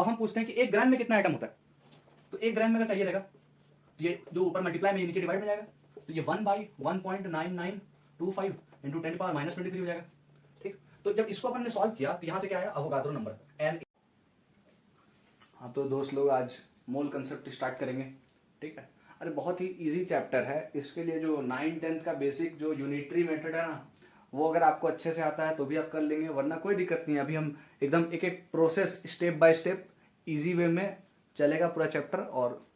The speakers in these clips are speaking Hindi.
अब हम पूछते हैं कि 1 ग्राम में कितना आइटम होता है। तो 1 ग्राम में अगर चाहिए रहेगा तो ये जो ऊपर मल्टीप्लाई में ये नीचे डिवाइड में जाएगा, तो ये 1/1.9925 इंटू 10⁻³ हो जाएगा। ठीक, तो जब इसको अपन ने सॉल्व किया तो यहां से क्या आया, अवोगाद्रो नंबर एन। हाँ तो दोस्त लोग आज मोल कंसेप्ट स्टार्ट करेंगे। ठीक है, अरे बहुत ही इजी चैप्टर है। इसके लिए जो 9th-10th का बेसिक जो यूनिटरी मेथड है ना, वो अगर आपको अच्छे से आता है तो भी आप कर लेंगे, वरना कोई दिक्कत नहीं है। अभी हम एकदम एक एक process step by step easy way में चलेगा पूरा चैप्टर, और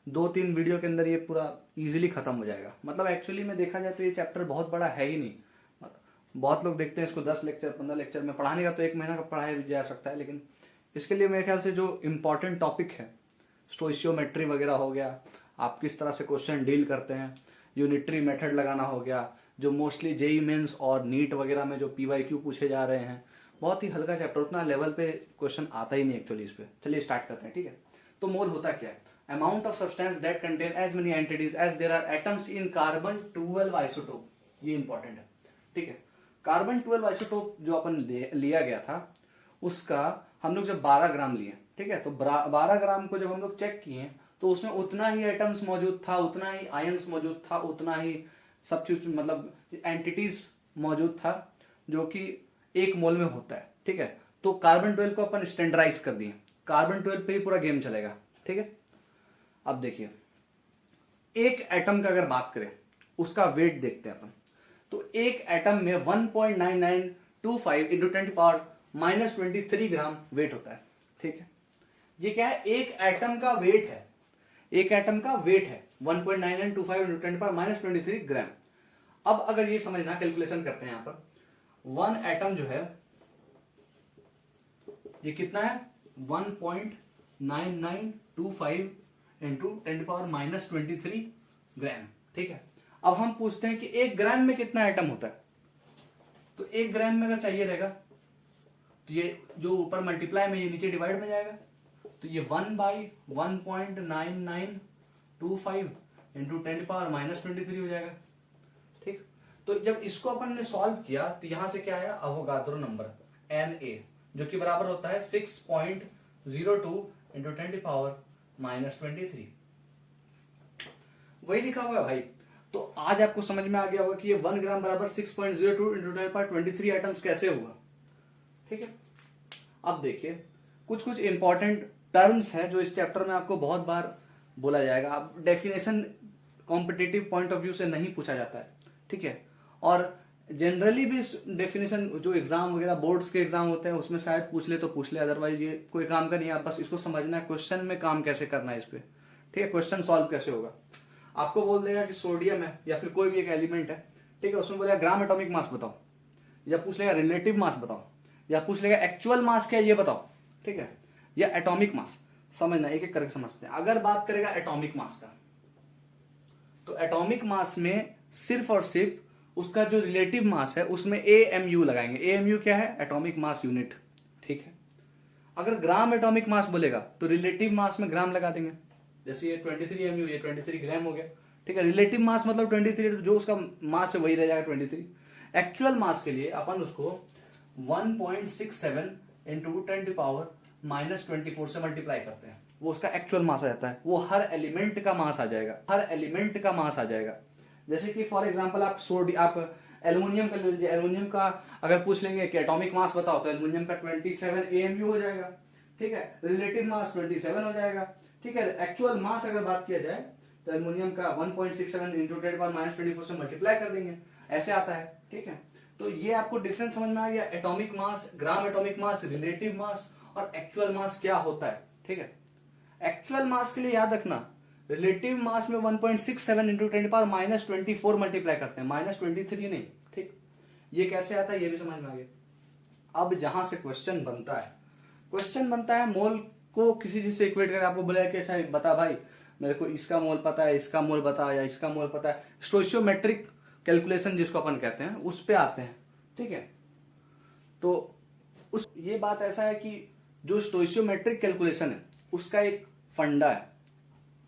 2-3 वीडियो के अंदर ये पूरा इजीली खत्म हो जाएगा। मतलब एक्चुअली में देखा जाए तो ये चैप्टर बहुत बड़ा है ही नहीं। बहुत लोग देखते हैं इसको 10 लेक्चर 15 लेक्चर में पढ़ाने का, तो 1 महीना का पढ़ाया जा सकता है, लेकिन इसके लिए मेरे ख्याल से जो इम्पोर्टेंट टॉपिक है, स्टोइशियोमेट्री वगैरह हो गया, आप किस तरह से क्वेश्चन डील करते हैं, यूनिटरी मेथड लगाना हो गया, जो मोस्टली जेई मेंस और नीट वगैरह में जो पीवाईक्यू पूछे जा रहे हैं, बहुत ही हल्का चैप्टर, उतना लेवल पे क्वेश्चन आता ही नहीं एक्चुअली इस पे। चलिए स्टार्ट करते हैं। ठीक है, तो मोल होता क्या है? Amount of substance that contain as many entities as there are atoms in carbon 12 isotope. ये इंपॉर्टेंट है। ठीक है, कार्बन 12 आइसोटोप जो अपन लिया गया था, उसका हम लोग जब 12 ग्राम लिए, ठीक है, तो 12 ग्राम को जब हम लोग चेक किए तो उसमें उतना ही एटम्स मौजूद था, उतना ही आयंस मौजूद था, उतना ही सब चीज मतलब एंटिटीज मौजूद था जो कि 1 मोल में होता है। ठीक है, तो कार्बन 12 को अपन स्टैंडर्डाइज कर दिए, कार्बन 12 पे ही पूरा गेम चलेगा। ठीक है, अब देखिए एक एटम का अगर बात करें, उसका वेट देखते हैं अपन। तो एक एटम में 1.9925 इंटू 10⁻⁻23 ग्राम वेट होता है। ठीक है, ये क्या है? एक एटम का वेट है, एक एटम का वेट है 1.9925 इंटू 10⁻⁻23 ग्राम। अब अगर ये समझना, कैलकुलेशन करते हैं यहां पर, 1 एटम जो है ये कितना है? 1.9925 इंटू 10⁻⁻23 ग्राम। ठीक है, अब हम पूछते हैं कि 1 ग्राम में कितना एटम होता है। तो 1 ग्राम में अगर चाहिए रहेगा तो ये जो ऊपर मल्टीप्लाई में ये नीचे डिवाइड में जाएगा, तो ये 1/1.9925 इंटू 10⁻⁻23 हो जाएगा। ठीक, तो जब इसको अपन ने सॉल्व किया तो यहां से क्या आया? अवोगाद्रो नंबर Na, जो कि बराबर होता है 6.02 इंटू 10⁻⁻23। वही लिखा हुआ है भाई। तो आज आपको समझ में आ गया होगा कि ये 1 ग्राम बराबर 6.02 इंटू 10⁻23 आइटम्स कैसे हुआ। ठीक है, अब देखिए कुछ कुछ इंपॉर्टेंट टर्म्स है जो इस चैप्टर में आपको बहुत बार बोला जाएगा। अब definition competitive point of view से नहीं पूछा जाता है। ठीक है, और जनरली भी डेफिनेशन जो एग्जाम वगैरह बोर्ड्स के एग्जाम होते हैं उसमें शायद पूछ ले तो पूछ ले, अदरवाइज ये कोई काम का नहीं है। आप बस इसको समझना है क्वेश्चन में काम कैसे करना है इस पे। ठीक है, क्वेश्चन सॉल्व कैसे होगा। आपको बोल देगा कि सोडियम है या फिर कोई भी एक एलिमेंट है, ठीक है, उसमें बोलेगा ग्राम एटॉमिक मास बताओ, या पूछ लेगा रिलेटिव मास बताओ, या पूछ लेगा एक्चुअल मास क्या है ये बताओ। ठीक है, या एटॉमिक मास। समझना, एक एक करके समझते हैं। अगर बात करेगा एटॉमिक मास का, तो एटॉमिक मास में सिर्फ और सिर्फ उसका जो रिलेटिव मास है उसमें AMU लगाएंगे। AMU क्या है? Atomic mass unit. ठीक है, अगर ग्राम एटॉमिक मास बोलेगा तो रिलेटिव मास में ग्राम लगा देंगे। जैसे ये 23 MU, ये 23 ग्राम हो गया। ठीक है, रिलेटिव मास मतलब 23, जो उसका मास है वही रह जाएगा 23। एक्चुअल मास के लिए अपन उसको 1.67 इंटू 10⁻⁻24 से मल्टीप्लाई करते हैं, वो उसका एक्चुअल मास आ जाता है। वो हर एलिमेंट का मास आ जाएगा, हर एलिमेंट का मास आ जाएगा। जैसे कि फॉर एग्जांपल आप एल्युमिनियम का ले लीजिए। एल्युमिनियम का अगर पूछ लेंगे कि एटॉमिक मास बताओ, तो एल्युमिनियम का 27 AMU हो जाएगा। ठीक है, रिलेटिव मास 27 हो जाएगा। ठीक है, एक्चुअल मास अगर बात किया जाए तो एल्युमिनियम का 1.67 इंटू 10⁻⁻24 से मल्टीप्लाई कर देंगे, ऐसे आता है। ठीक है, तो ये आपको डिफरेंस समझ में आ गया, atomic mass, gram atomic mass, relative mass और एक्चुअल मास क्या होता है। ठीक है, एक्चुअल मास के लिए याद रखना, रिलेटिव मास में 1.67 इंटू 10⁻⁻24 मल्टीप्लाई करते हैं, -23 नहीं। ठीक, ये कैसे आता है ये भी समझ में आ गया। अब जहां से क्वेश्चन बनता है मोल को किसी चीज से इक्वेट करके आपको बोला कि अच्छा बता भाई, मेरे को इसका मोल पता है, इसका मोल बता, या इसका मोल पता है। स्टोइशियोमेट्रिक कैलकुलेशन जिसको अपन कहते हैं उस पे आते हैं। ठीक है, तो ये बात ऐसा है कि जो स्टोइशियोमेट्रिक कैलकुलेशन है उसका एक फंडा है,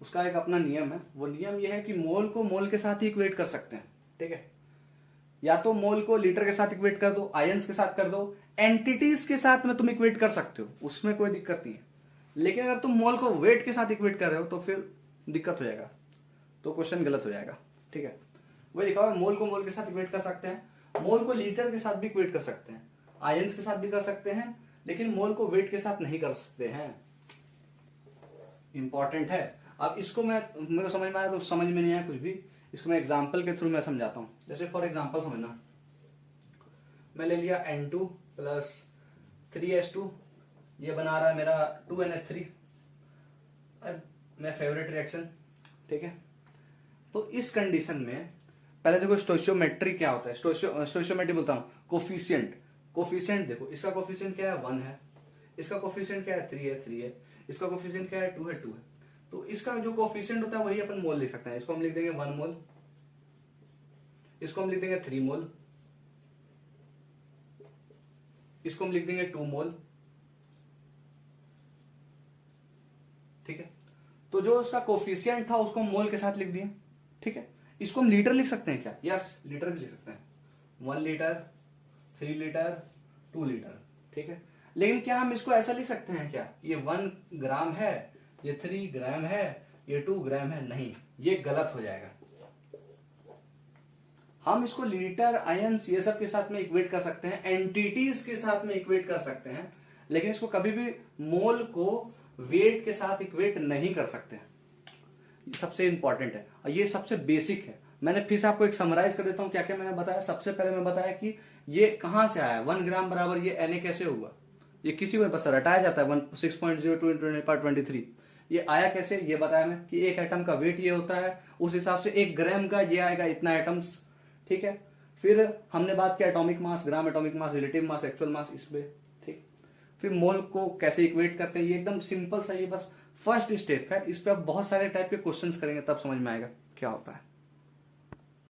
उसका एक अपना नियम है। वो नियम ये है कि मोल को मोल के साथ ही इक्वेट कर सकते हैं। ठीक है, या तो मोल को लीटर के साथ इक्वेट कर दो, आयंस के साथ कर दो, एंटिटीज के साथ में तुम इक्वेट कर सकते हो, उसमें कोई दिक्कत नहीं है। लेकिन अगर तुम मोल को वेट के साथ इक्वेट कर रहे हो तो फिर दिक्कत हो जाएगा, तो क्वेश्चन गलत हो जाएगा। ठीक है, वही लिखा हुआ है, मोल को मोल के साथ इक्वेट कर सकते हैं, मोल को लीटर के साथ भी इक्वेट कर सकते हैं, आयंस के साथ भी कर सकते हैं, लेकिन मोल को वेट के साथ नहीं कर सकते हैं। इंपॉर्टेंट है। अब इसको मेरे को समझ में आया तो समझ में नहीं आया कुछ भी, इसको मैं एग्जाम्पल के थ्रू मैं समझाता हूं। जैसे फॉर एग्जाम्पल समझना, मैं ले लिया N2 प्लस 3H2, ये बना रहा है मेरा 2NH3, मेरा फेवरेट रिएक्शन। ठीक है, तो इस कंडीशन में पहले देखो स्टोइचियोमेट्री क्या होता है, स्टोइचियोमेट्री बोलता हूं कोफिशिएंट। कोफिशिएंट देखो, इसका कोफिशिएंट क्या है 1 है, इसका कोफिशिएंट क्या है 3 है, इसका कोफिशिएंट क्या है 2 है। तो इसका जो कोफिशिएंट होता है वही अपन मोल लिख सकते हैं। इसको हम लिख देंगे 1 मोल, इसको हम लिख देंगे 3 मोल, इसको हम लिख देंगे 2 मोल। ठीक है, तो जो उसका कोफिशिएंट था उसको हम मोल के साथ लिख दिए। ठीक है, इसको हम लीटर लिख सकते हैं क्या? यस, लीटर भी लिख सकते हैं, 1 लीटर, 3 लीटर, 2 लीटर। ठीक है, लेकिन क्या हम इसको ऐसा लिख सकते हैं क्या, ये 1 ग्राम है, ये 3 ग्राम है, ये 2 ग्राम है? नहीं, ये गलत हो जाएगा। हम इसको लीटर, आयंस, ये सब के साथ में इक्वेट कर सकते हैं, एंटिटीज के साथ में इक्वेट कर सकते हैं, लेकिन इसको कभी भी मोल को वेट के साथ इक्वेट नहीं कर सकते। ये सबसे इंपॉर्टेंट है और ये सबसे बेसिक है। मैंने फिर से आपको एक समराइज कर देता हूं क्या क्या मैंने बताया। सबसे पहले मैं बताया कि ये कहां से आया, 1 ग्राम बराबर ये Na कैसे हुआ, ये किसी को बस रटाया जाता है 6.02 × 10⁻23। ये आया कैसे, ये बताया मैं कि एक एटम का वेट ये होता है, उस हिसाब से 1 ग्राम का ये आएगा इतना एटम्स। ठीक है, फिर हमने बात किया atomic mass, gram atomic mass, relative mass, actual mass, इस पे। ठीक, फिर मोल को कैसे इक्वेट करते हैं, ये एकदम सिंपल सा, ये बस फर्स्ट स्टेप है। इस पे आप बहुत सारे टाइप के क्वेश्चंस करेंगे तब समझ में आएगा क्या होता है।